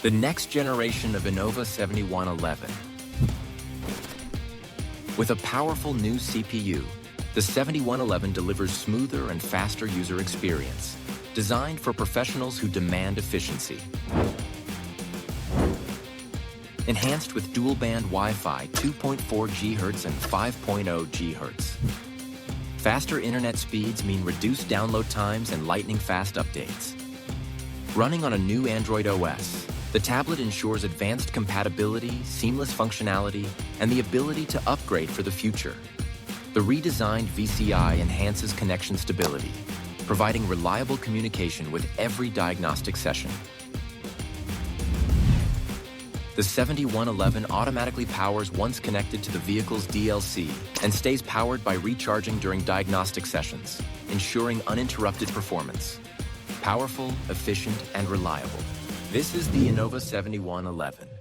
The next generation of INNOVA 7111. With a powerful new CPU, the 7111 delivers smoother and faster user experience, designed for professionals who demand efficiency. Enhanced with dual-band Wi-Fi 2.4 GHz and 5.0 GHz. Faster internet speeds mean reduced download times and lightning-fast updates. Running on a new Android OS, the tablet ensures advanced compatibility, seamless functionality, and the ability to upgrade for the future. The redesigned VCI enhances connection stability, providing reliable communication with every diagnostic session. The 7111 automatically powers once connected to the vehicle's DLC and stays powered by recharging during diagnostic sessions, ensuring uninterrupted performance. Powerful, efficient, and reliable. This is the INNOVA 7111.